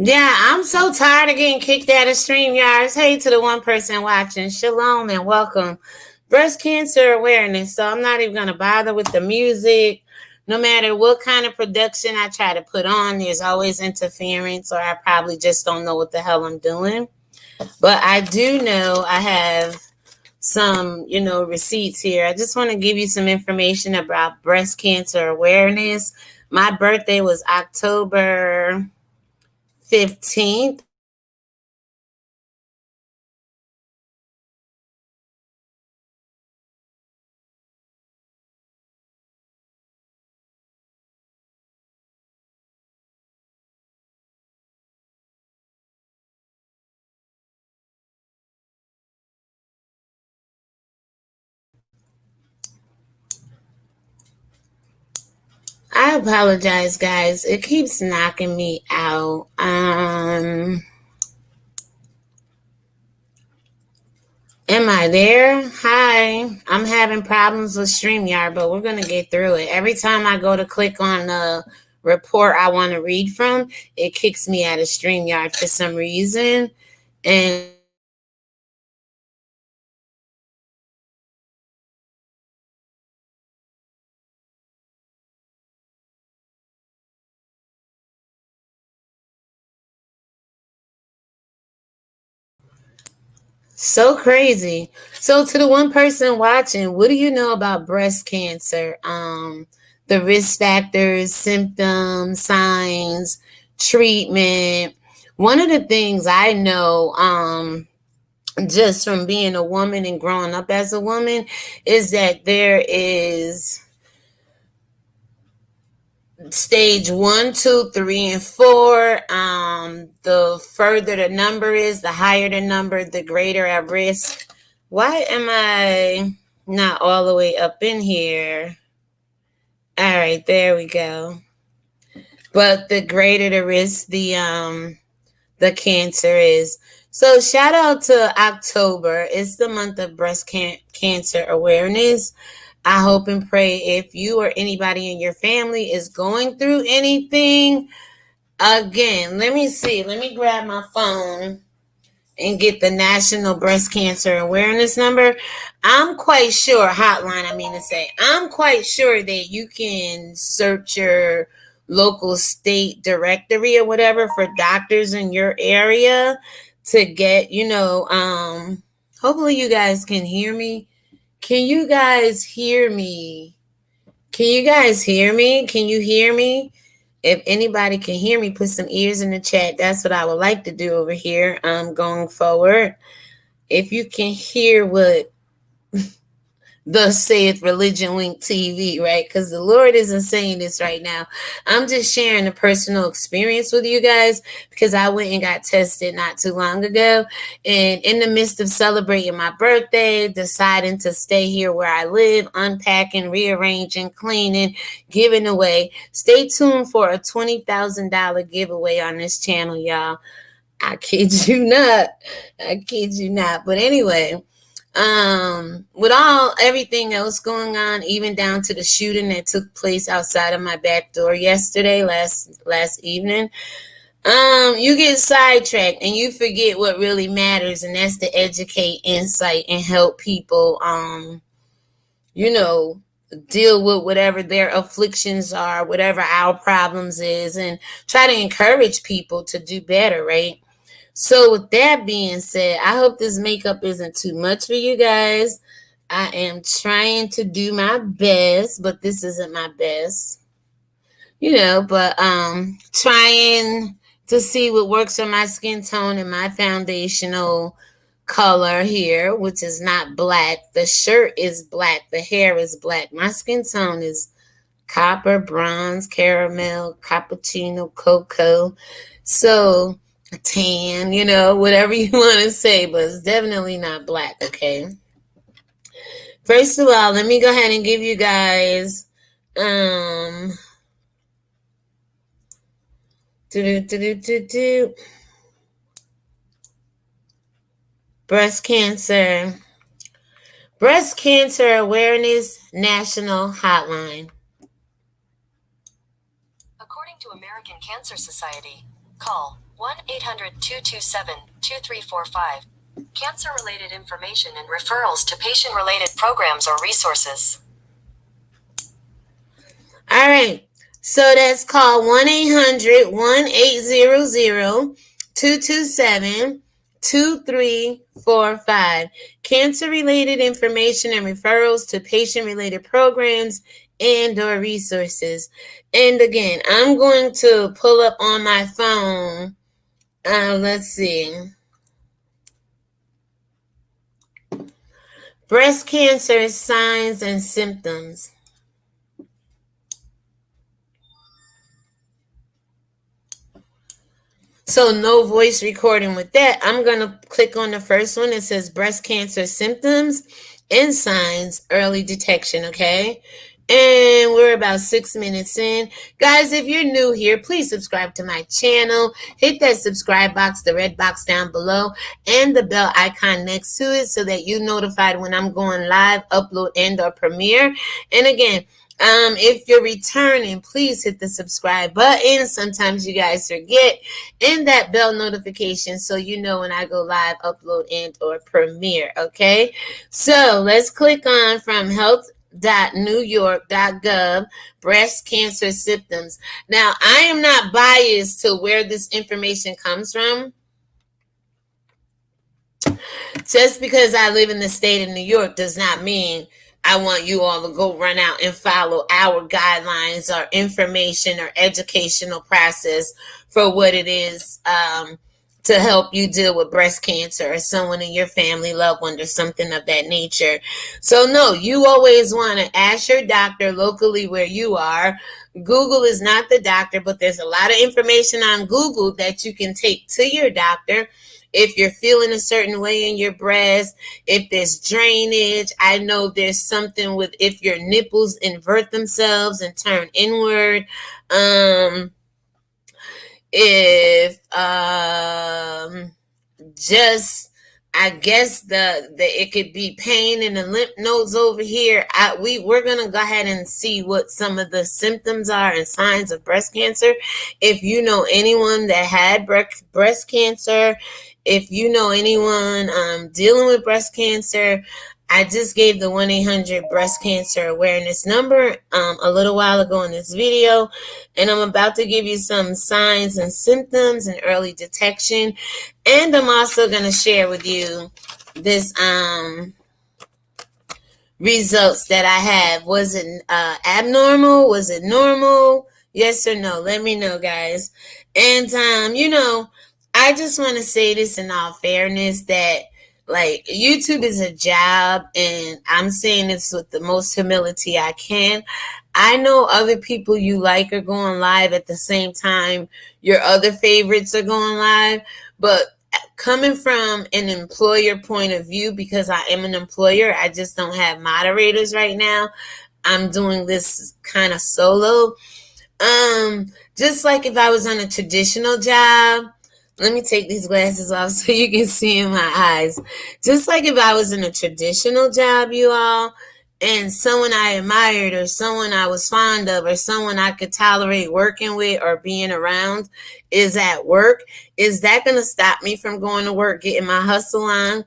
Yeah, I'm so tired of getting kicked out of StreamYards. Hey to the one person watching. Shalom and welcome. Breast cancer awareness. So I'm not even going to bother with the music. No matter what kind of production I try to put on, there's always interference, or I probably just don't know what the hell I'm doing. But I do know I have some, receipts here. I just want to give you some information about breast cancer awareness. My birthday was October 15th. I apologize, guys. It keeps knocking me out. Am I there? Hi. I'm having problems with StreamYard, but we're gonna get through it. Every time I go to click on the report I want to read from, it kicks me out of StreamYard for some reason. And so crazy. So to the one person watching, what do you know about breast cancer? The risk factors, symptoms, signs, treatment. One of the things I know, just from being a woman and growing up as a woman, is that there is stage 1, 2, 3, and 4. The further the number is, the higher the number, the greater at risk. Why am I not all the way up in here? All right, there we go. But the greater the risk, the cancer is. So shout out to October. It's the month of breast cancer awareness. I hope and pray if you or anybody in your family is going through anything. Again, let me see. Let me grab my phone and get the National Breast Cancer Awareness number. I'm quite sure, hotline, I mean to say, I'm quite sure that you can search your local state directory or whatever for doctors in your area to get, hopefully you guys can hear me. Can you guys hear me? Can you guys hear me? Can you hear me? If anybody can hear me, put some ears in the chat. That's what I would like to do over here going forward. If you can hear what thus saith Religion Wink TV, right? Because the Lord isn't saying this right now. I'm just sharing a personal experience with you guys because I went and got tested not too long ago. And in the midst of celebrating my birthday, deciding to stay here where I live, unpacking, rearranging, cleaning, giving away. Stay tuned for a $20,000 giveaway on this channel, y'all. I kid you not. I kid you not. But anyway, with all everything else going on, even down to the shooting that took place outside of my back door yesterday, last evening, you get sidetracked and you forget what really matters, and that's to educate, insight, and help people you know deal with whatever their afflictions are, whatever our problems is, and try to encourage people to do better, right? So with that being said, I hope this makeup isn't too much for you guys. I am trying to do my best, but this isn't my best. But trying to see what works on my skin tone and my foundational color here, which is not black. The shirt is black, the hair is black. My skin tone is copper, bronze, caramel, cappuccino, cocoa. So tan, whatever you want to say, but it's definitely not black, okay? First of all, let me go ahead and give you guys um do do do do do breast cancer awareness national hotline. According to American Cancer Society, call 1-800-227-2345. Cancer-related information and referrals to patient-related programs or resources. All right. So that's called 1-800-1800-227-2345. Cancer-related information and referrals to patient-related programs and or resources. And again, I'm going to pull up on my phone. Let's see. Breast cancer signs and symptoms. So no voice recording with that. I'm going to click on the first one. It says breast cancer symptoms and signs, early detection, okay? And we're about 6 minutes in. Guys, if you're new here, please subscribe to my channel. Hit that subscribe box, the red box down below, and the bell icon next to it so that you're notified when I'm going live, upload, and or premiere. And again, if you're returning, please hit the subscribe button. Sometimes you guys forget, and that bell notification so you know when I go live, upload, and or premiere. Okay, so let's click on from health.newyork.gov breast cancer symptoms. Now, I am not biased to where this information comes from. Just because I live in the state of New York does not mean I want you all to go run out and follow our guidelines or information or educational process for what it is to help you deal with breast cancer or someone in your family, loved one, or something of that nature. So no, you always want to ask your doctor locally where you are. Google is not the doctor, but there's a lot of information on Google that you can take to your doctor. If you're feeling a certain way in your breast, if there's drainage, I know there's something with if your nipples invert themselves and turn inward. I guess it could be pain in the lymph nodes over here. We're gonna go ahead and see what some of the symptoms are and signs of breast cancer. If you know anyone that had breast cancer, if you know anyone dealing with breast cancer, I just gave the 1-800 breast cancer awareness number a little while ago in this video, and I'm about to give you some signs and symptoms and early detection. And I'm also going to share with you this results that I have. Was it abnormal? Was it normal? Yes or no? Let me know, guys. And I just want to say this in all fairness that like YouTube is a job, and I'm saying this with the most humility I can. I know other people you like are going live at the same time your other favorites are going live, but coming from an employer point of view, because I am an employer, I just don't have moderators right now. I'm doing this kind of solo. Just like if I was on a traditional job, let me take these glasses off so you can see in my eyes. Just like if I was in a traditional job, you all, and someone I admired or someone I was fond of or someone I could tolerate working with or being around is at work, is that going to stop me from going to work, getting my hustle on,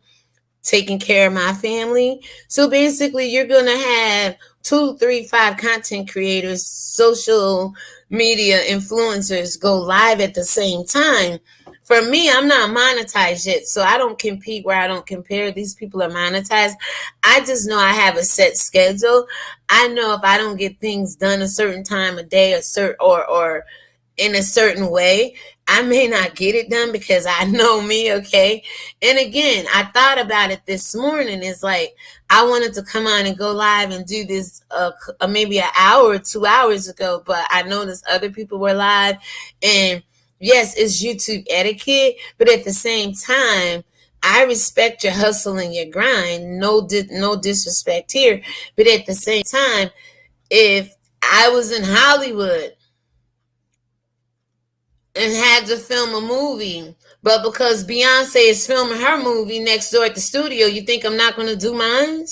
taking care of my family? So basically, you're going to have 2, 3, 5 content creators, social media influencers go live at the same time. For me, I'm not monetized yet, so I don't compete where I don't compare. These people are monetized. I just know I have a set schedule. I know if I don't get things done a certain time of day or in a certain way, I may not get it done because I know me, okay? And again, I thought about it this morning. It's like I wanted to come on and go live and do this maybe an hour or 2 hours ago, but I noticed other people were live, and yes, it's YouTube etiquette, but at the same time, I respect your hustle and your grind. No disrespect here. But at the same time, if I was in Hollywood and had to film a movie, but because Beyonce is filming her movie next door at the studio, you think I'm not going to do mine?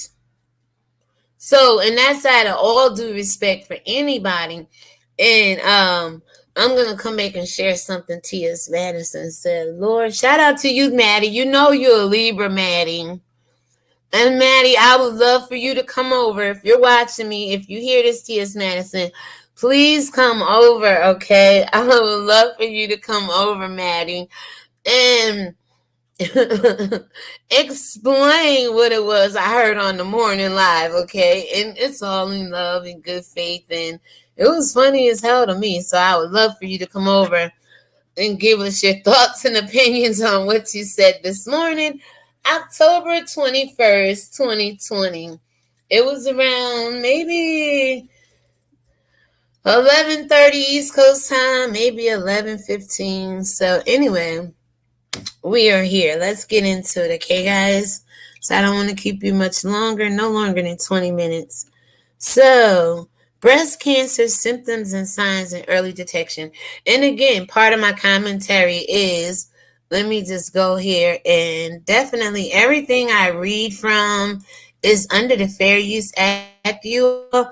So, and that's out of all due respect for anybody. And I'm gonna come back and share something T.S. Madison said. Lord, shout out to you, Maddie. You know you're a Libra, Maddie. And Maddie, I would love for you to come over. If you're watching me, if you hear this, T.S. Madison, please come over, okay? I would love for you to come over, Maddie, and explain what it was I heard on the morning live, okay? And it's all in love and good faith, and it was funny as hell to me. So I would love for you to come over and give us your thoughts and opinions on what you said this morning, October 21st, 2020. It was around maybe 11:30 East Coast time, maybe 11:15. So anyway, we are here. Let's get into it, okay, guys? So I don't want to keep you much longer, no longer than 20 minutes. So, breast cancer symptoms and signs and early detection. And again, part of my commentary is, let me just go here, and definitely everything I read from is under the Fair Use Act, you all.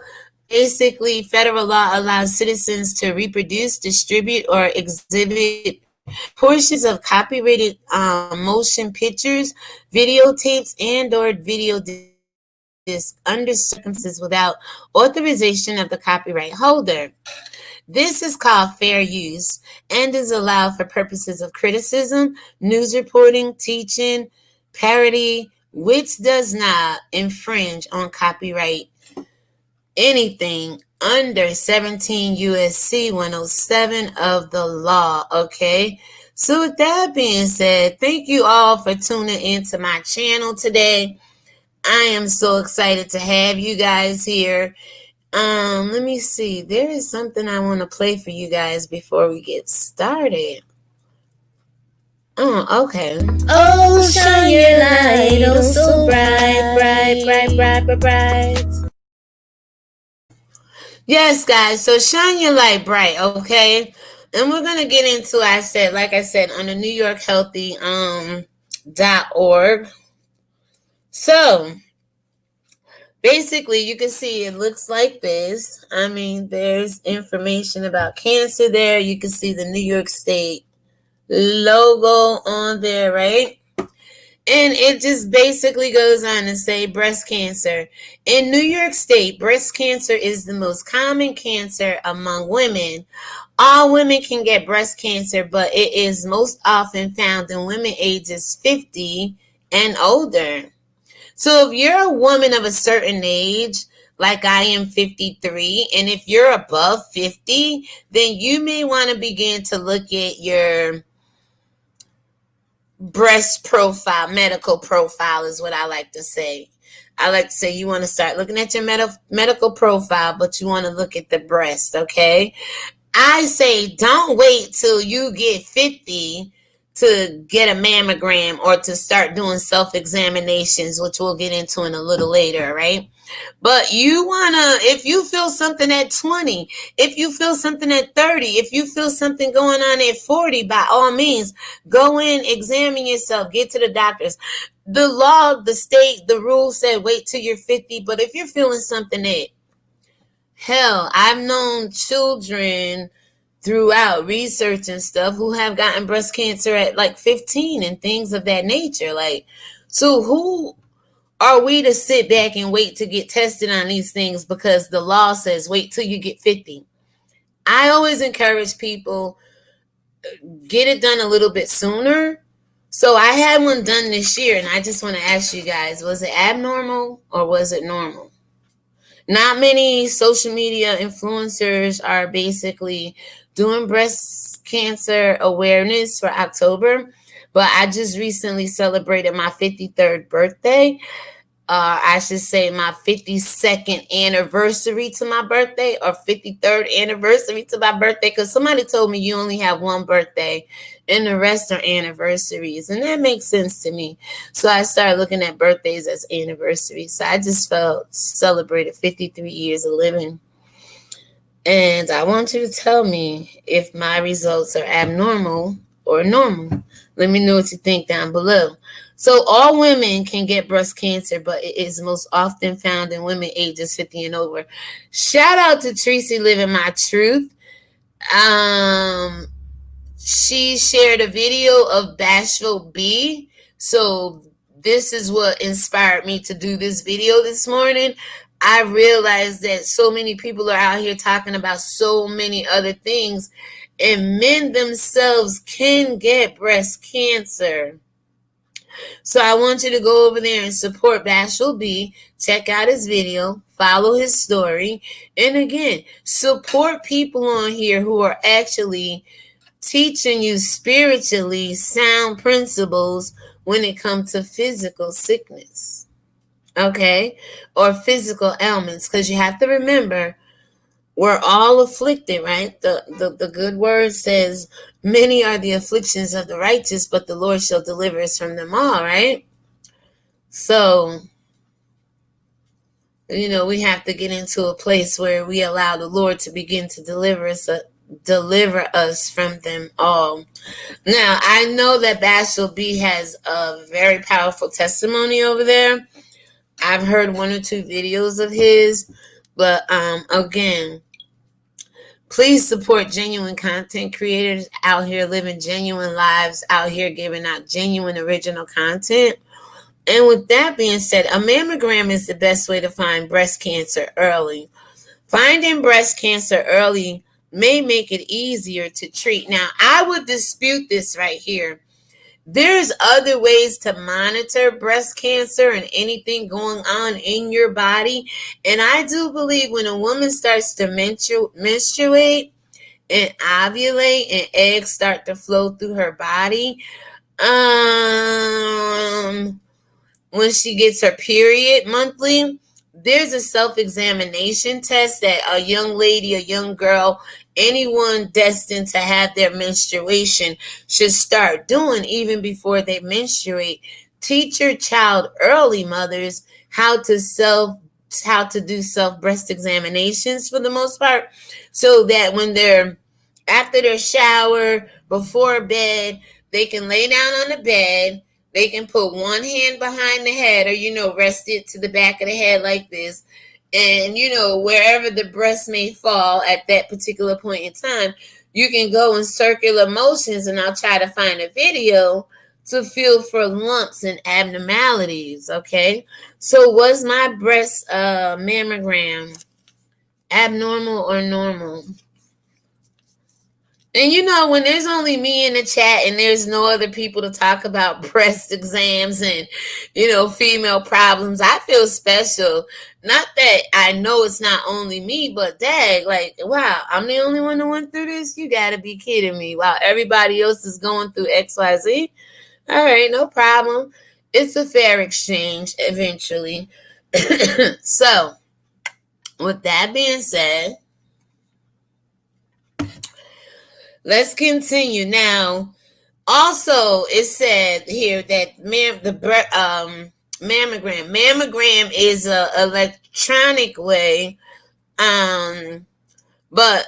Basically, federal law allows citizens to reproduce, distribute, or exhibit portions of copyrighted motion pictures, videotapes, and or video discs under circumstances without authorization of the copyright holder. This is called fair use and is allowed for purposes of criticism, news reporting, teaching, parody, which does not infringe on copyright anything under 17 USC 107 of the law, okay? So with that being said, thank you all for tuning into my channel today. I am so excited to have you guys here. Let me see. There is something I want to play for you guys before we get started. Oh, okay. Oh, shine your light, oh so bright, bright, bright, bright, bright, bright. Yes, guys, so shine your light bright, okay? And we're gonna get into, like I said, on the New York Healthy .org. So basically, you can see it looks like this. I mean, there's information about cancer there. You can see the New York State logo on there, right? And it just basically goes on to say breast cancer. In New York State, breast cancer is the most common cancer among women. All women can get breast cancer, but it is most often found in women ages 50 and older. So if you're a woman of a certain age, like I am 53, and if you're above 50, then you may want to begin to look at your breast profile, medical profile is what I like to say. I like to say you want to start looking at your medical profile, but you want to look at the breast, okay? I say don't wait till you get 50 to get a mammogram or to start doing self-examinations, which we'll get into in a little later, right? But you want to, if you feel something at 20, if you feel something at 30, if you feel something going on at 40, by all means, go in, examine yourself, get to the doctors. The law, the state, the rule said wait till you're 50, but if you're feeling something at, hell, I've known children throughout research and stuff who have gotten breast cancer at like 15 and things of that nature. Like, so who are we to sit back and wait to get tested on these things because the law says wait till you get 50? I always encourage people, get it done a little bit sooner. So I had one done this year, and I just want to ask you guys, was it abnormal or was it normal? Not many social media influencers are basically doing breast cancer awareness for October, but I just recently celebrated my 53rd birthday. I should say my 52nd anniversary to my birthday, or 53rd anniversary to my birthday, because somebody told me you only have one birthday and the rest are anniversaries, and that makes sense to me. So I started looking at birthdays as anniversaries. So I just felt celebrated 53 years of living. And I want you to tell me if my results are abnormal or normal. Let me know what you think down below. So all women can get breast cancer, but it is most often found in women ages 50 and over. Shout out to Tracy Living My Truth. She shared a video of Bashful B. So this is what inspired me to do this video this morning. I realized that so many people are out here talking about so many other things, and men themselves can get breast cancer. So I want you to go over there and support Bashful B. Check out his video, follow his story, and again, support people on here who are actually teaching you spiritually sound principles when it comes to physical sickness, okay, or physical ailments, because you have to remember we're all afflicted, right? The good word says many are the afflictions of the righteous, but the Lord shall deliver us from them all, right? So we have to get into a place where we allow the Lord to begin to deliver us from them all. Now, I know that Bashful B has a very powerful testimony over there. I've heard one or two videos of his, but again, please support genuine content creators out here living genuine lives, out here giving out genuine original content. And with that being said, a mammogram is the best way to find breast cancer early. Finding breast cancer early may make it easier to treat. Now, I would dispute this right here. There's other ways to monitor breast cancer and anything going on in your body. And I do believe when a woman starts to menstruate and ovulate and eggs start to flow through her body, when she gets her period monthly, there's a self-examination test that a young lady, a young girl, anyone destined to have their menstruation should start doing even before they menstruate. Teach your child early, mothers, how to do self breast examinations for the most part, so that when they're after their shower, before bed, they can lay down on the bed. They can put one hand behind the head, or, rest it to the back of the head like this. And, wherever the breast may fall at that particular point in time, you can go in circular motions, and I'll try to find a video to feel for lumps and abnormalities, okay? So was my breast mammogram abnormal or normal? And when there's only me in the chat and there's no other people to talk about breast exams and, female problems, I feel special. Not that I know it's not only me, but dang, like, wow, I'm the only one that went through this? You got to be kidding me. While everybody else is going through XYZ. All right, no problem. It's a fair exchange eventually. So, with that being said, let's continue. Now, also, it said here that mammogram is a electronic way, but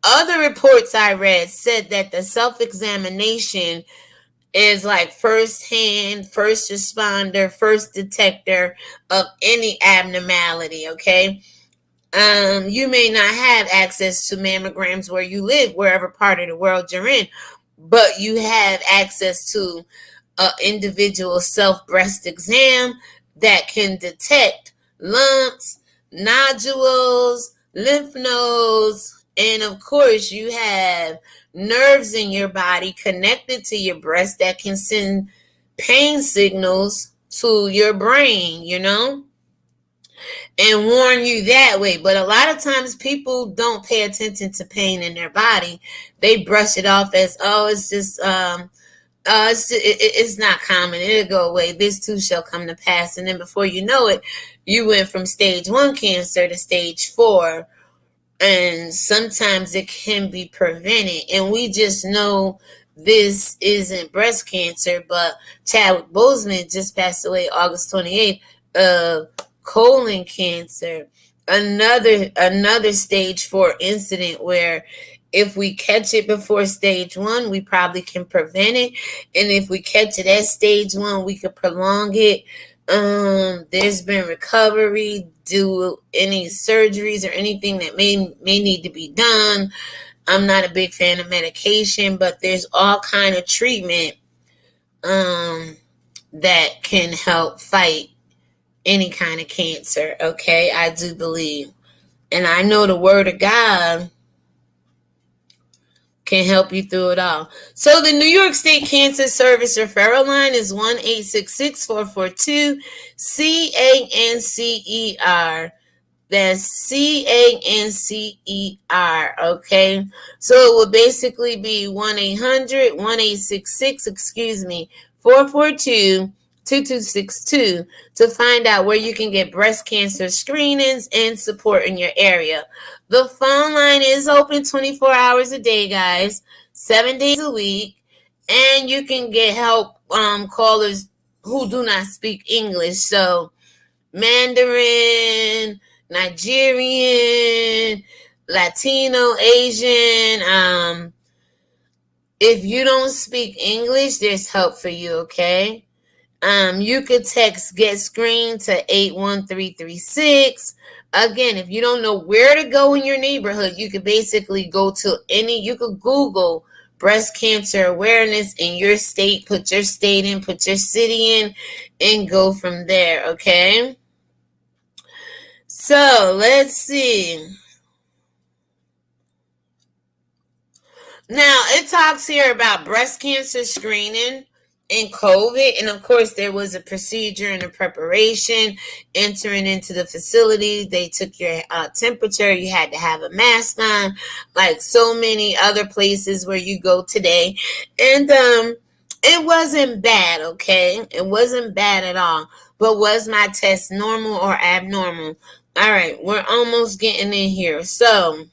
other reports I read said that the self-examination is like first responder, first detector of any abnormality, okay? You may not have access to mammograms where you live, wherever part of the world you're in, but you have access to an individual self-breast exam that can detect lumps, nodules, lymph nodes, and of course you have nerves in your body connected to your breast that can send pain signals to your brain, and warn you that way. But a lot of times people don't pay attention to pain in their body. They brush it off as, oh, it's just it's not common. It'll go away. This too shall come to pass. And then before you know it, you went from stage 1 cancer to stage 4. And sometimes it can be prevented. And we just know this isn't breast cancer, but Chadwick Boseman just passed away August 28th of colon cancer. Another stage 4 incident where if we catch it before stage 1, we probably can prevent it. And if we catch it at stage 1, we could prolong it. There's been recovery, do any surgeries or anything that may need to be done. I'm not a big fan of medication, but there's all kind of treatment that can help fight any kind of cancer. Okay, I do believe, and I know the word of God can help you through it all. So the New York State Cancer Service referral line is 1-866-442-CANCER. That's CANCER, okay? So it would basically be 442-2262 to find out where you can get breast cancer screenings and support in your area. The phone line is open 24 hours a day, guys, 7 days a week, and you can get help callers who do not speak English. So Mandarin, Nigerian, Latino, Asian. If you don't speak English, there's help for you, okay? You could text Get Screened to 81336. Again, if you don't know where to go in your neighborhood, you could basically go to you could Google breast cancer awareness in your state, put your state in, put your city in, and go from there, okay? So let's see. Now it talks here about breast cancer screening and COVID, and of course there was a procedure and a preparation. Entering into the facility, they took your temperature. You had to have a mask on, like so many other places where you go today, and it wasn't bad. Okay, it wasn't bad at all. But was my test normal or abnormal? All right, we're almost getting in here. So,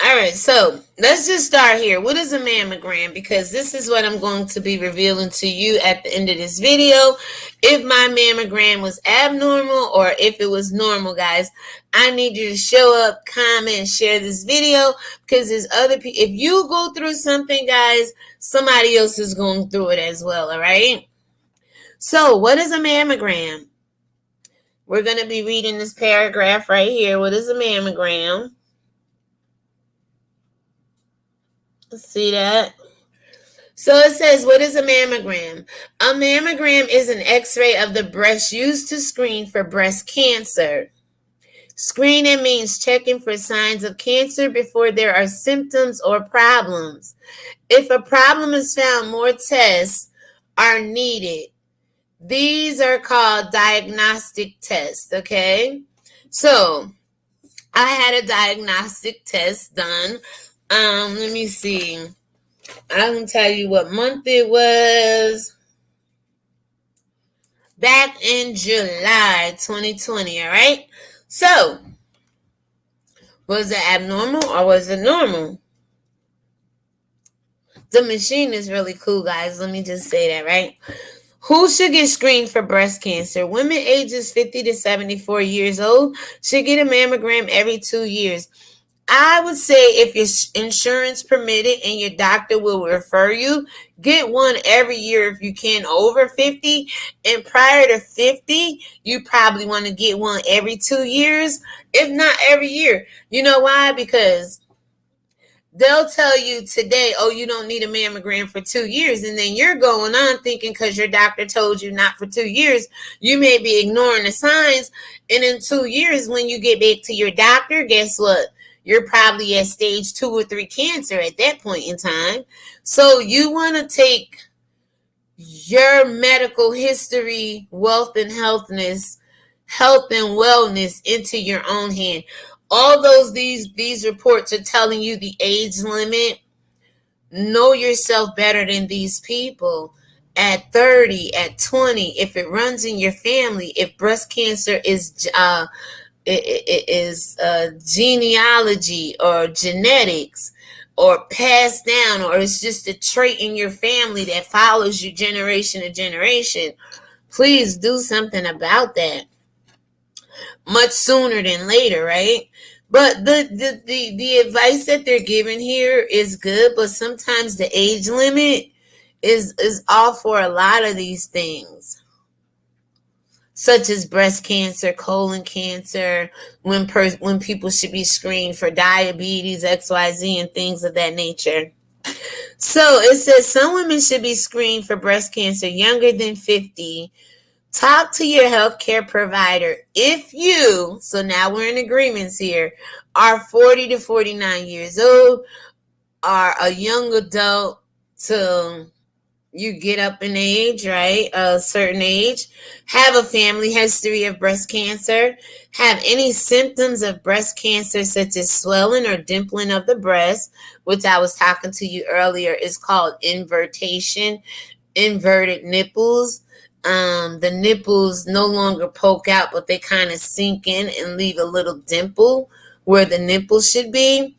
all right, so let's just start here. What is a mammogram? Because this is what I'm going to be revealing to you at the end of this video. If my mammogram was abnormal or if it was normal, guys, I need you to show up, comment, share this video, because there's other people. If you go through something, guys, somebody else is going through it as well, all right? So what is a mammogram? We're going to be reading this paragraph right here. What is a mammogram? See that? So it says, what is a mammogram? A mammogram is an x-ray of the breast used to screen for breast cancer. Screening means checking for signs of cancer before there are symptoms or problems. If a problem is found, more tests are needed. These are called diagnostic tests, okay? So I had a diagnostic test done. Let me see. I can tell you what month it was. Back in July 2020, all right? So, was it abnormal or was it normal? The machine is really cool, guys. Let me just say that, right? Who should get screened for breast cancer? Women ages 50 to 74 years old should get a mammogram every 2 years. I would say if your insurance permitted and your doctor will refer you, get one every year if you can over 50. And prior to 50, you probably want to get one every 2 years, if not every year. You know why? Because they'll tell you today, oh, you don't need a mammogram for 2 years. And then you're going on thinking because your doctor told you not for 2 years, you may be ignoring the signs. And in 2 years, when you get back to your doctor, guess what? You're probably at stage 2 or 3 cancer at that point in time. So you want to take your medical history, wealth and health and wellness into your own hand. All these reports are telling you the age limit. Know yourself better than these people. At 30, at 20, if it runs in your family, if breast cancer is genealogy or genetics or passed down, or it's just a trait in your family that follows you generation to generation, please do something about that much sooner than later, right? But the advice that they're giving here is good, but sometimes the age limit is all for a lot of these things, such as breast cancer, colon cancer, when people should be screened for diabetes, XYZ, and things of that nature. So it says some women should be screened for breast cancer younger than 50. Talk to your healthcare provider if you, so now we're in agreements here, are 40 to 49 years old, are a young adult to you get up in age, right? A certain age, have a family history of breast cancer, have any symptoms of breast cancer such as swelling or dimpling of the breast, which I was talking to you earlier is called inverted nipples. The nipples no longer poke out, but they kind of sink in and leave a little dimple where the nipple should be.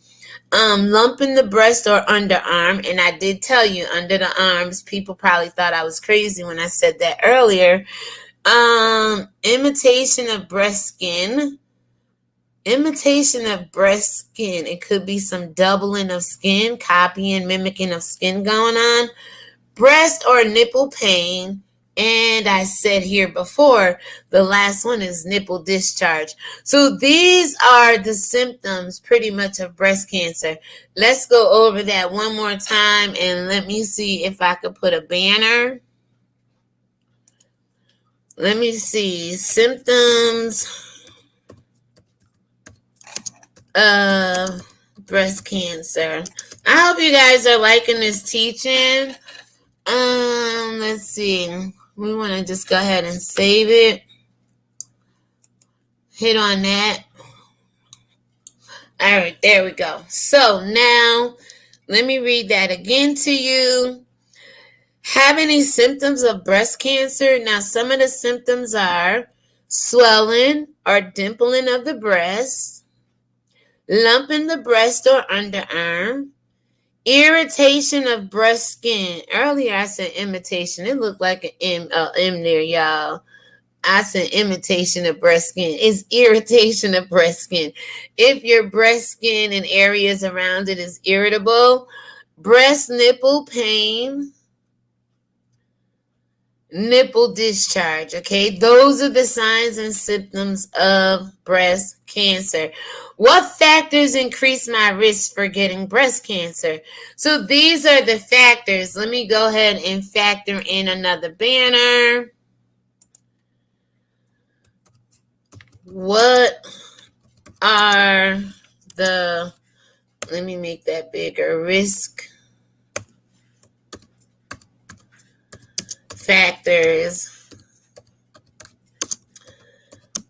Lump in the breast or underarm, and I did tell you under the arms, people probably thought I was crazy when I said that earlier. Imitation of breast skin. It could be some doubling of skin, copying, mimicking of skin going on. Breast or nipple pain. And I said here before, the last one is nipple discharge. So these are the symptoms pretty much of breast cancer. Let's go over that one more time and let me see if I could put a banner. Let me see. Symptoms of breast cancer. I hope you guys are liking this teaching. Let's see. We want to just go ahead and save it. Hit on that. All right, there we go. So now, let me read that again to you. Have any symptoms of breast cancer? Now, some of the symptoms are swelling or dimpling of the breast, lump in the breast or underarm, irritation of breast skin. Earlier I said imitation. It looked like an M there, y'all. I said imitation of breast skin. It's irritation of breast skin. If your breast skin and areas around it is irritable, breast nipple pain, nipple discharge, okay? Those are the signs and symptoms of breast cancer. What factors increase my risk for getting breast cancer? So these are the factors. Let me go ahead and factor in another banner. What are let me make that bigger, risk factors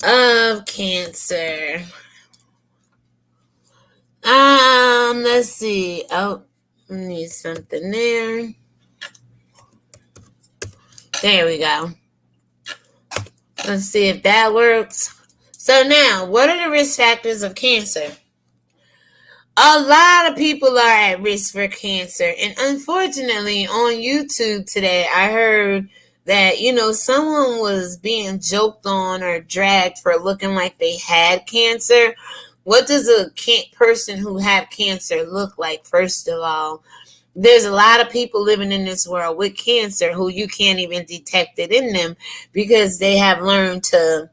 of cancer? Let's see. Oh, I need something there. There we go. Let's see if that works. So now, what are the risk factors of cancer? A lot of people are at risk for cancer. And unfortunately, on YouTube today, I heard that, someone was being joked on or dragged for looking like they had cancer. What does a person who have cancer look like, first of all? There's a lot of people living in this world with cancer who you can't even detect it in them because they have learned to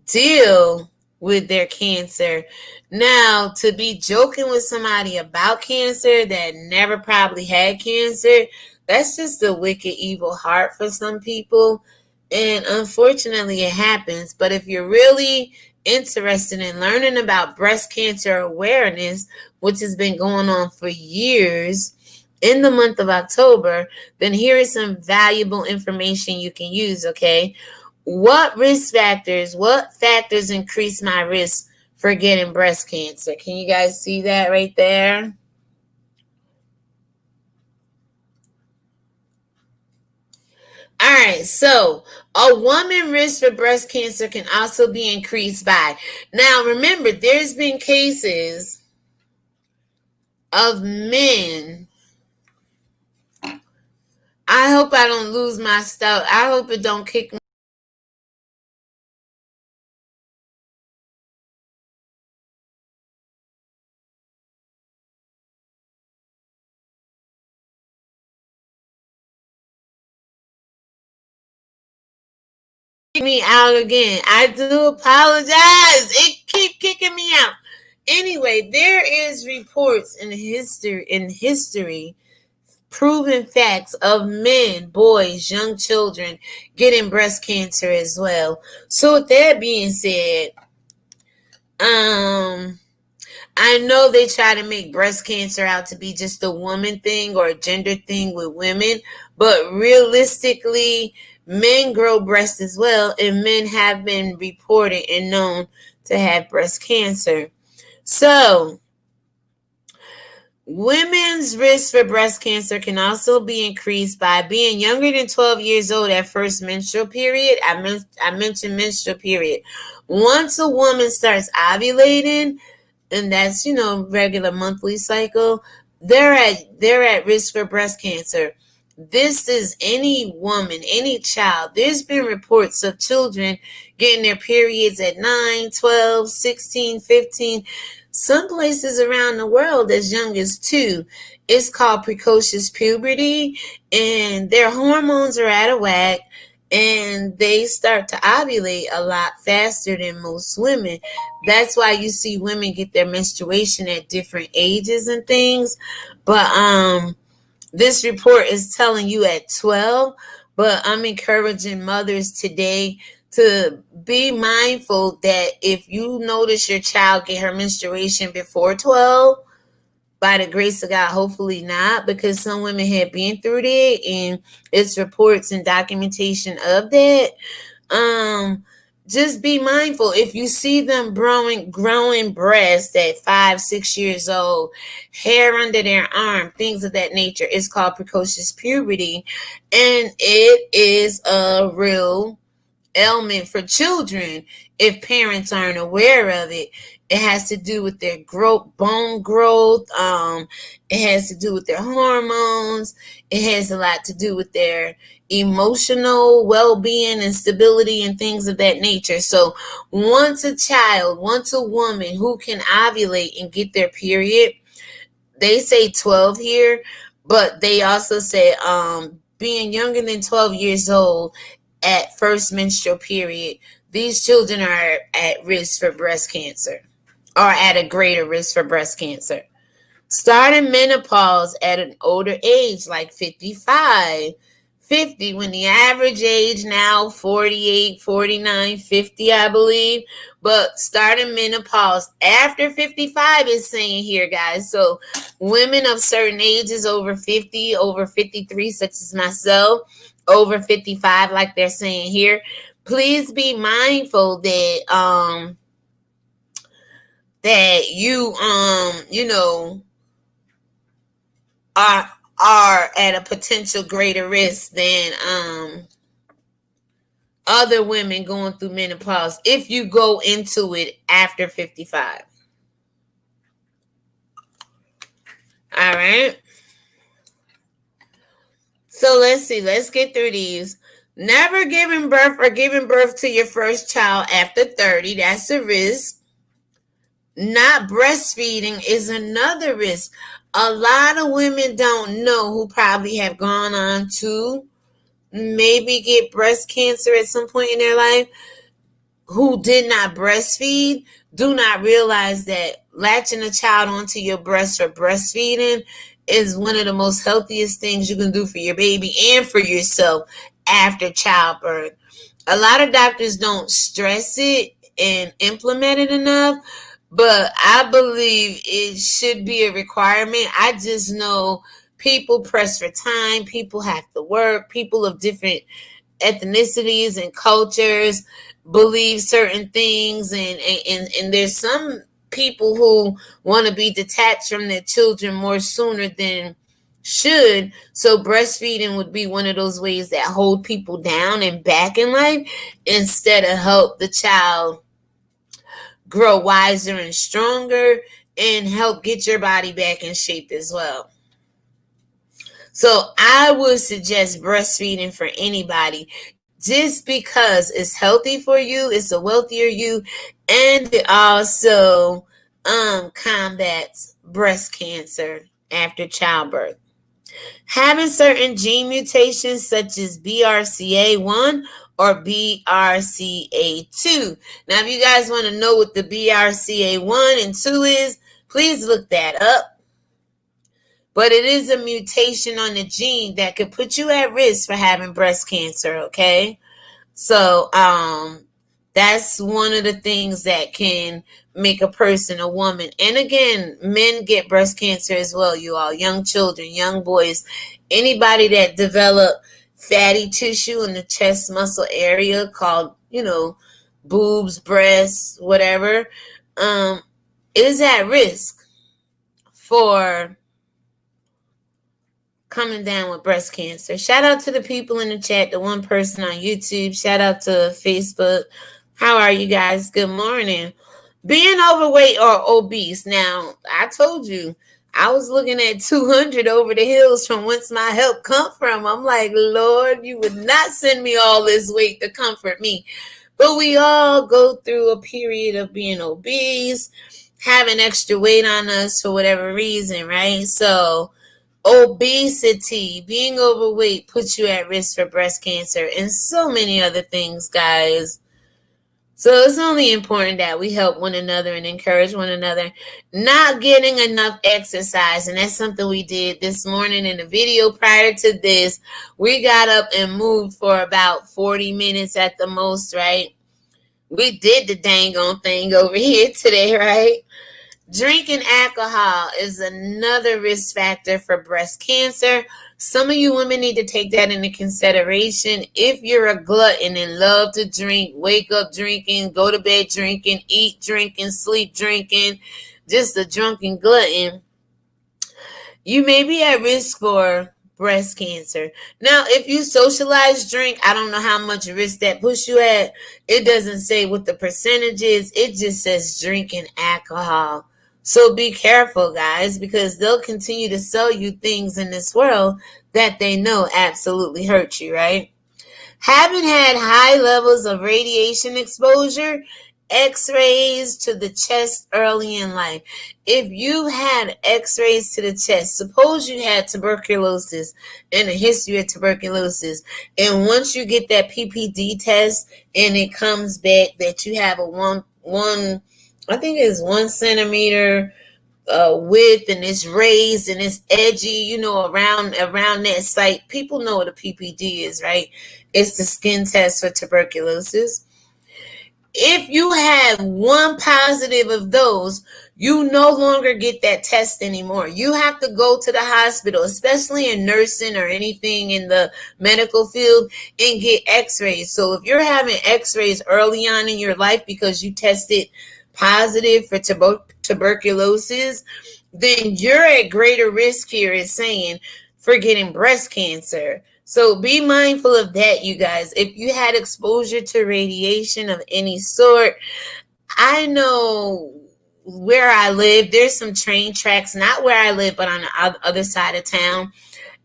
deal with their cancer. Now, to be joking with somebody about cancer that never probably had cancer, that's just a wicked, evil heart for some people. And unfortunately, it happens. But if you're really interested in learning about breast cancer awareness, which has been going on for years, in the month of October, then here is some valuable information you can use, okay? What factors increase my risk for getting breast cancer? Can you guys see that right there? All right, so a woman risk for breast cancer can also be increased by. Now, remember, there's been cases of men. I hope I don't lose my stuff. I hope it don't kick me. me out again. I do apologize. It keep kicking me out. Anyway, there is reports in history proven facts of men, boys, young children getting breast cancer as well. So with that being said, I know they try to make breast cancer out to be just a woman thing or a gender thing with women, but realistically, men grow breasts as well, and men have been reported and known to have breast cancer. So, women's risk for breast cancer can also be increased by being younger than 12 years old at first menstrual period. I mentioned menstrual period. Once a woman starts ovulating, and that's regular monthly cycle, they're at risk for breast cancer. This is any woman, any child. There's been reports of children getting their periods at 9, 12, 16, 15, some places around the world as young as 2. It's called precocious puberty, and their hormones are out of whack, and they start to ovulate a lot faster than most women. That's why you see women get their menstruation at different ages and things. But this report is telling you at 12, but I'm encouraging mothers today to be mindful that if you notice your child get her menstruation before 12, by the grace of God, hopefully not, because some women have been through that, and it's reports and documentation of that. Just be mindful. If you see them growing breasts at 5, 6 years old, hair under their arm, things of that nature, it's called precocious puberty, and it is a real ailment for children if parents aren't aware of it. It has to do with their bone growth. It has to do with their hormones. It has a lot to do with their emotional well-being and stability and things of that nature. So once a woman who can ovulate and get their period, they say 12 here, but they also say being younger than 12 years old at first menstrual period, these children are at risk for breast cancer, or at a greater risk for breast cancer. Starting menopause at an older age, like 55, 50, when the average age now 48, 49, 50, I believe. But starting menopause after 55 is saying here, guys. So women of certain ages, over 50, over 53, such as myself, over 55, like they're saying here, please be mindful that you are at a potential greater risk than other women going through menopause if you go into it after 55. All right. So let's see. Let's get through these. Never giving birth or giving birth to your first child after 30. That's a risk. Not breastfeeding is another risk. A lot of women don't know, who probably have gone on to maybe get breast cancer at some point in their life, who did not breastfeed, do not realize that latching a child onto your breast for breastfeeding is one of the most healthiest things you can do for your baby and for yourself after childbirth. A lot of doctors don't stress it and implement it enough, but I believe it should be a requirement. I just know people press for time, people have to work, people of different ethnicities and cultures believe certain things, and there's some people who want to be detached from their children more sooner than should. So breastfeeding would be one of those ways that hold people down and back in life instead of help the child grow wiser and stronger and help get your body back in shape as well. So I would suggest breastfeeding for anybody, just because it's healthy for you, it's a wealthier you, and it also combats breast cancer after childbirth. Having certain gene mutations such as BRCA1 or BRCA2. Now, if you guys want to know what the BRCA1 and 2 is, please look that up. But it is a mutation on the gene that could put you at risk for having breast cancer, okay? So, that's one of the things that can make a person a woman. And again, men get breast cancer as well, you all. Young children, young boys, anybody that develop fatty tissue in the chest muscle area called, boobs, breasts, whatever, is at risk for coming down with breast cancer. Shout out to the people in the chat, the one person on YouTube. Shout out to Facebook. How are you guys? Good morning. Being overweight or obese. Now, I told you, I was looking at 200 over the hills from whence my help come from. I'm like, Lord, you would not send me all this weight to comfort me. But we all go through a period of being obese, having extra weight on us for whatever reason, right? So, obesity, being overweight puts you at risk for breast cancer and so many other things, guys. So it's only important that we help one another and encourage one another. Not getting enough exercise, and that's something we did this morning in the video. Prior to this, we got up and moved for about 40 minutes at the most, right? We did the dang on thing over here today, right? Drinking alcohol is another risk factor for breast cancer. Some of you women need to take that into consideration. If you're a glutton and love to drink, wake up drinking, go to bed drinking, eat drinking, sleep drinking, just a drunken glutton, you may be at risk for breast cancer. Now, if you socialize drink, I don't know how much risk that puts you at. It doesn't say what the percentage is. It just says drinking alcohol. So be careful, guys, because they'll continue to sell you things in this world that they know absolutely hurt you, right? Having had high levels of radiation exposure, x-rays to the chest early in life. If you had x-rays to the chest, suppose you had tuberculosis and a history of tuberculosis, and once you get that PPD test and it comes back that you have a one I think it's 1 centimeter width, and it's raised and it's edgy, around that site. People know what a PPD is, right? It's the skin test for tuberculosis. If you have one positive of those, you no longer get that test anymore. You have to go to the hospital, especially in nursing or anything in the medical field, and get x-rays. So if you're having x-rays early on in your life because you tested positive for tuberculosis, then you're at greater risk here, it's saying, for getting breast cancer. So be mindful of that, you guys. If you had exposure to radiation of any sort, I know where I live, there's some train tracks, not where I live, but on the other side of town.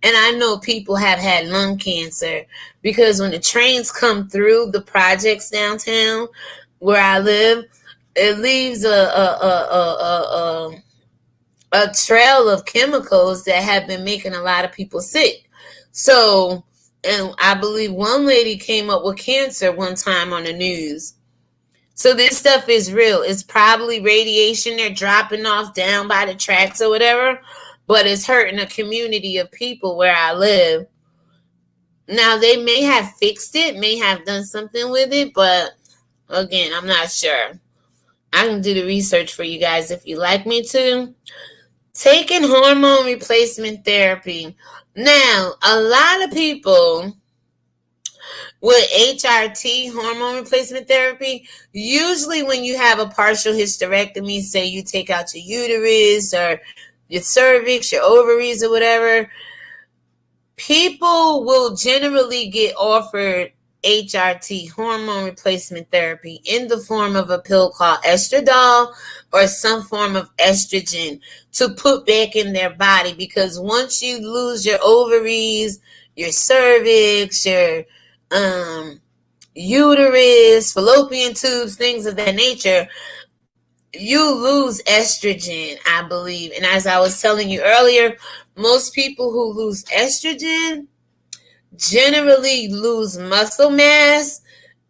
And I know people have had lung cancer because when the trains come through the projects downtown where I live, it leaves a trail of chemicals that have been making a lot of people sick. So, and I believe one lady came up with cancer one time on the news. So this stuff is real. It's probably radiation they're dropping off down by the tracks or whatever, but it's hurting a community of people where I live. Now, they may have fixed it, may have done something with it, but again, I'm not sure. I can do the research for you guys if you like me to. Taking hormone replacement therapy. Now, a lot of people with HRT, hormone replacement therapy, usually when you have a partial hysterectomy, say you take out your uterus or your cervix, your ovaries or whatever, people will generally get offered HRT, hormone replacement therapy, in the form of a pill called estradiol or some form of estrogen to put back in their body, because once you lose your ovaries, your cervix, your uterus, fallopian tubes, things of that nature, you lose estrogen, I believe. And as I was telling you earlier, most people who lose estrogen generally lose muscle mass,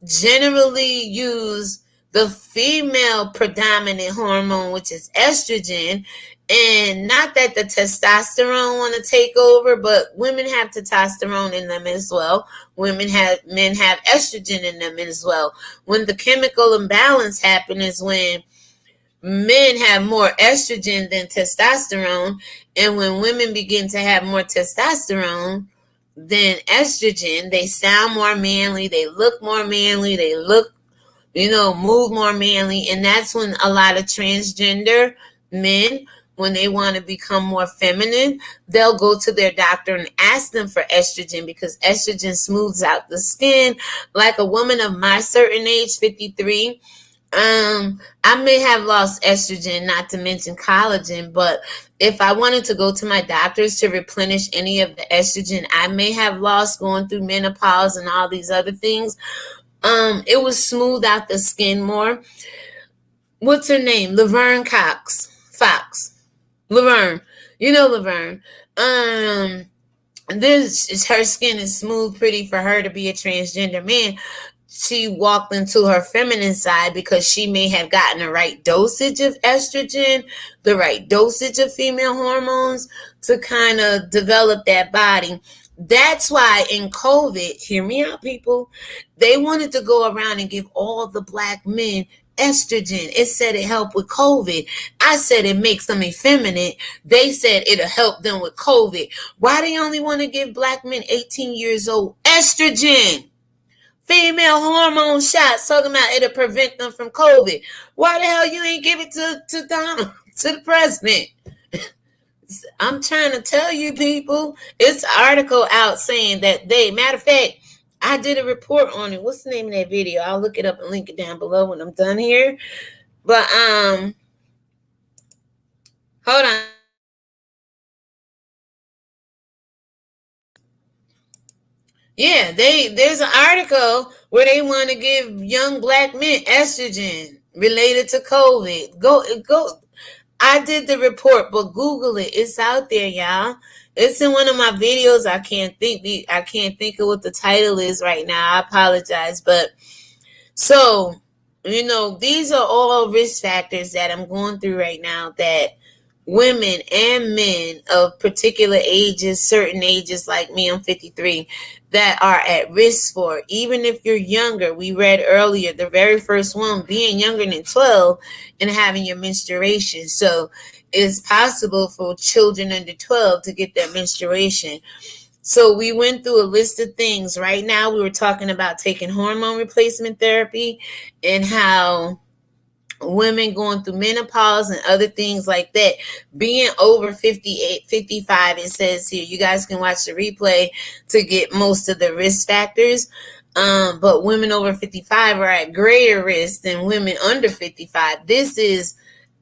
generally use the female predominant hormone, which is estrogen. And not that the testosterone want to take over, but women have testosterone in them as well. Men have estrogen in them as well. When the chemical imbalance happens is when men have more estrogen than testosterone, and when women begin to have more testosterone than estrogen, they sound more manly, they look more manly, they look, move more manly. And that's when a lot of transgender men, when they want to become more feminine, they'll go to their doctor and ask them for estrogen, because estrogen smooths out the skin. Like a woman of my certain age, 53, I may have lost estrogen, not to mention collagen, but if I wanted to go to my doctors to replenish any of the estrogen I may have lost going through menopause and all these other things, it would smooth out the skin more. What's her name? Laverne Fox. Laverne. You know Laverne. Her skin is smooth, pretty for her to be a transgender man. She walked into her feminine side because she may have gotten the right dosage of estrogen, the right dosage of female hormones to kind of develop that body. That's why in COVID, hear me out, people, they wanted to go around and give all the black men estrogen. It said it helped with COVID. I said it makes them effeminate. They said it'll help them with COVID. Why they only want to give black men 18 years old estrogen? Female hormone shots, talking about it'll prevent them from COVID. Why the hell you ain't give it to Donald, to the president? I'm trying to tell you, people. It's an article out saying that matter of fact, I did a report on it. What's the name of that video? I'll look it up and link it down below when I'm done here. But hold on. Yeah, there's an article where they want to give young black men estrogen related to COVID. Go. I did the report, but Google it. It's out there, y'all. It's in one of my videos. I can't think of what the title is right now. I apologize, but so these are all risk factors that I'm going through right now that women and men of particular ages, certain ages like me, I'm 53, that are at risk for. Even if you're younger, we read earlier, the very first one, being younger than 12 and having your menstruation. So it's possible for children under 12 to get their menstruation. So we went through a list of things. Right now, we were talking about taking hormone replacement therapy and how women going through menopause and other things like that, being over 58, 55, it says here, you guys can watch the replay to get most of the risk factors. But women over 55 are at greater risk than women under 55. This is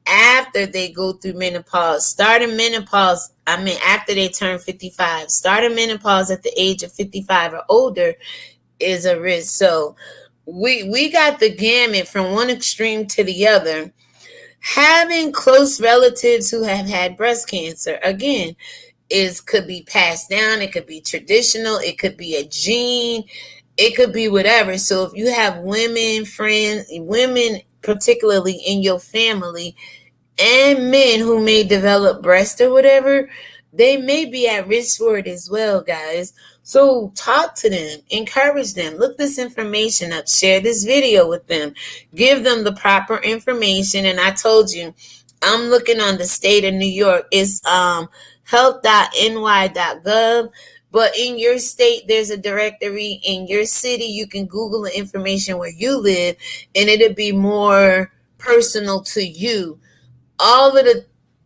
after they go through menopause. Starting menopause, after they turn 55. Starting menopause at the age of 55 or older is a risk. So we got the gamut from one extreme to the other. Having close relatives who have had breast cancer, again, could be passed down. It could be traditional. It could be a gene. It could be whatever. So if you have women particularly in your family, and men who may develop breast or whatever, they may be at risk for it as well, guys. So talk to them, encourage them, look this information up, share this video with them, give them the proper information. And I told you, I'm looking on the state of New York. It's health.ny.gov. But in your state, there's a directory. In your city, you can Google the information where you live, and it'll be more personal to you. All of the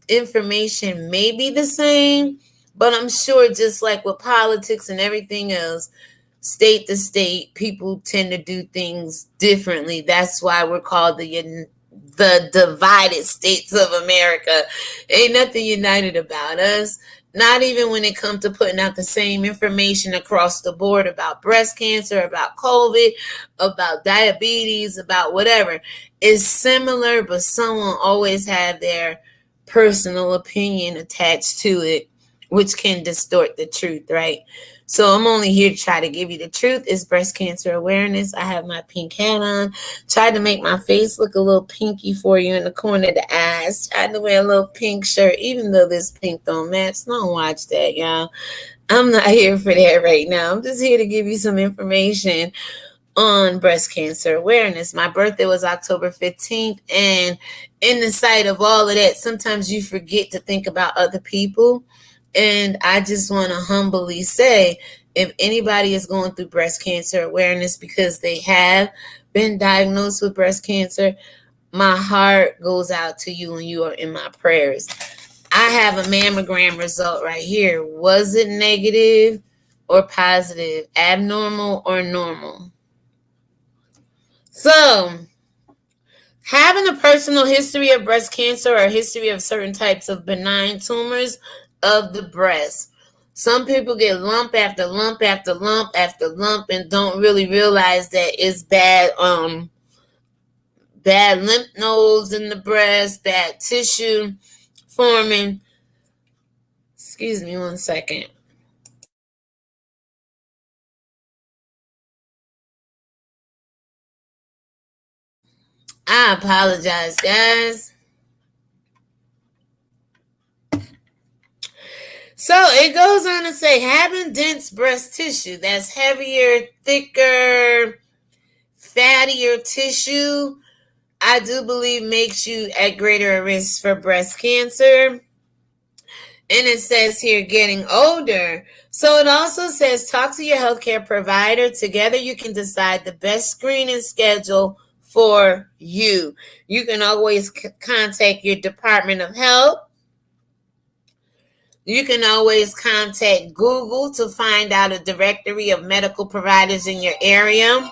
information may be the same, but I'm sure just like with politics and everything else, state to state, people tend to do things differently. That's why we're called the divided states of America. Ain't nothing united about us. Not even when it comes to putting out the same information across the board about breast cancer, about COVID, about diabetes, about whatever. It's similar, but someone always have their personal opinion attached to it, which can distort the truth, right? So I'm only here to try to give you the truth. It's breast cancer awareness. I have my pink hat on. Tried to make my face look a little pinky for you in the corner of the eyes. Tried to wear a little pink shirt, even though this pink don't match. Don't watch that, y'all. I'm not here for that right now. I'm just here to give you some information on breast cancer awareness. My birthday was October 15th, and in the sight of all of that, sometimes you forget to think about other people. And I just want to humbly say, if anybody is going through breast cancer awareness because they have been diagnosed with breast cancer, my heart goes out to you and you are in my prayers. I have a mammogram result right here. Was it negative or positive? Abnormal or normal? So, having a personal history of breast cancer or a history of certain types of benign tumors of the breast. Some people get lump after lump after lump after lump and don't really realize that it's bad lymph nodes in the breast, bad tissue forming. Excuse me one second. I apologize, guys. So it goes on to say having dense breast tissue, that's heavier, thicker, fattier tissue, I do believe makes you at greater risk for breast cancer. And it says here getting older. So it also says talk to your healthcare provider. Together you can decide the best screening schedule for you. You can always contact your Department of Health. You can always contact Google to find out a directory of medical providers in your area.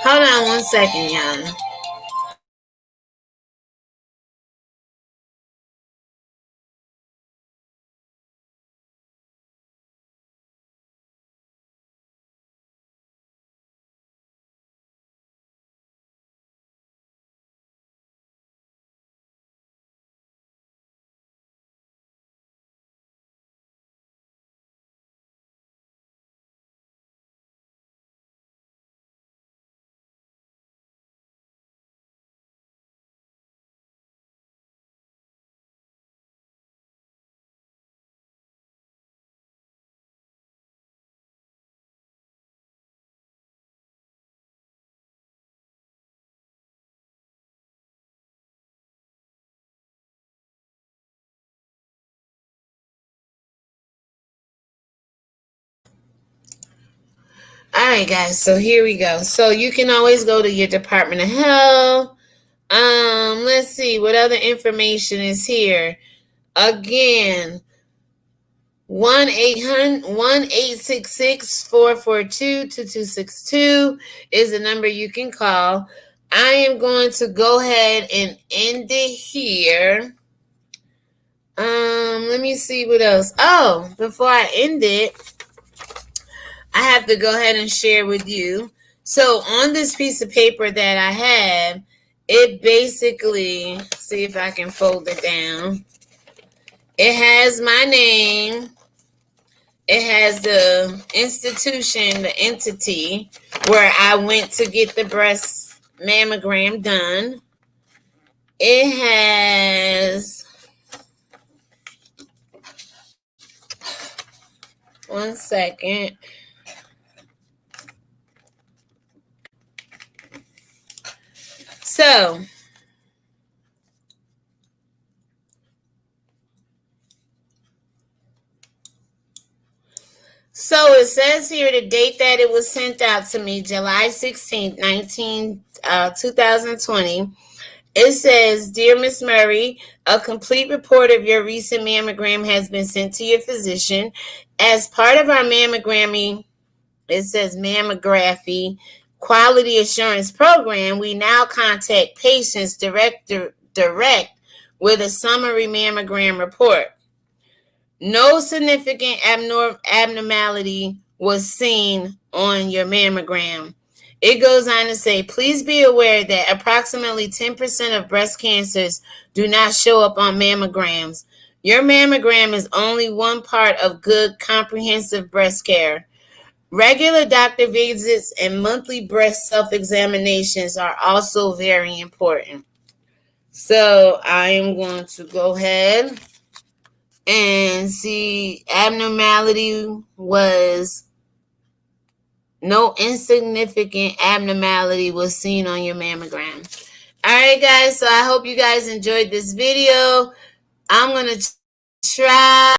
Hold on one second, y'all. All right, guys. So here we go. So you can always go to your Department of Health. Let's see what other information is here. Again, 1-866-442-2262 is the number you can call. I am going to go ahead and end it here. Let me see what else. Oh, before I end it, I have to go ahead and share with you. So on this piece of paper that I have, it basically, see if I can fold it down. It has my name. It has the institution, the entity where I went to get the breast mammogram done. It has, one second. So it says here the date that it was sent out to me, July 16th, 2020. It says, Dear Miss Murray, a complete report of your recent mammogram has been sent to your physician. As part of our mammography, it says mammography quality assurance program, we now contact patients direct with a summary mammogram report. No significant abnormality was seen on your mammogram. It goes on to say, please be aware that approximately 10% of breast cancers do not show up on mammograms. Your mammogram is only one part of good comprehensive breast care. Regular doctor visits and monthly breast self-examinations are also very important. So I am going to go ahead and see abnormality was no insignificant abnormality was seen on your mammogram. All right, guys. So I hope you guys enjoyed this video. I'm going to try.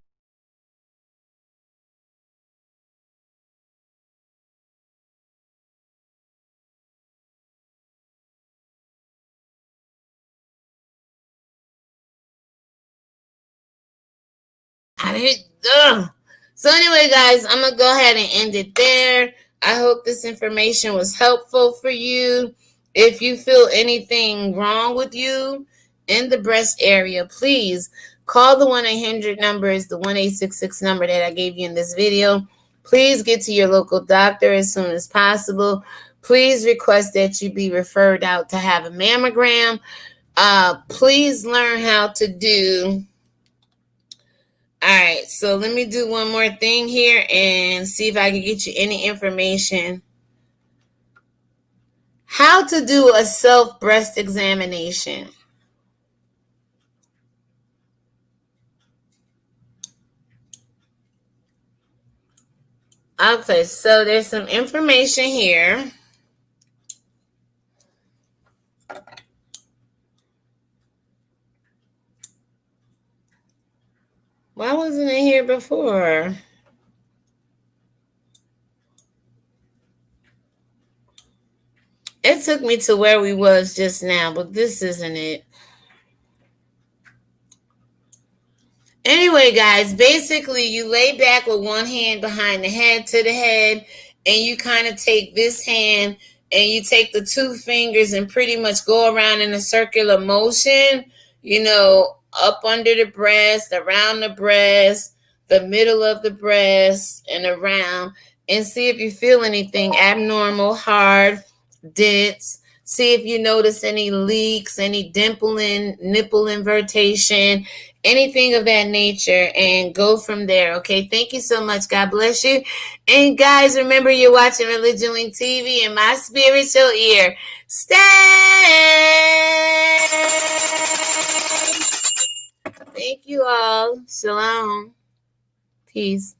So anyway, guys, I'm going to go ahead and end it there. I hope this information was helpful for you. If you feel anything wrong with you in the breast area, please call the 1-800 number, is the 1866 number that I gave you in this video. Please get to your local doctor as soon as possible. Please request that you be referred out to have a mammogram. Please learn how to do. All right, so let me do one more thing here and see if I can get you any information. How to do a self breast examination. Okay, so there's some information here. Why wasn't it here before? It took me to where we was just now, but this isn't it. Anyway, guys, basically you lay back with one hand behind the head to the head, and you kind of take this hand and you take the two fingers and pretty much go around in a circular motion, up under the breast, around the breast, the middle of the breast, and around, and see if you feel anything abnormal, hard, dense. See if you notice any leaks, any dimpling, nipple invertation, anything of that nature, and go from there. Okay, thank you so much. God bless you. And guys, remember, you're watching Religion Wink TV, and my spiritual ear. Stay. Thank you all. Shalom. Peace.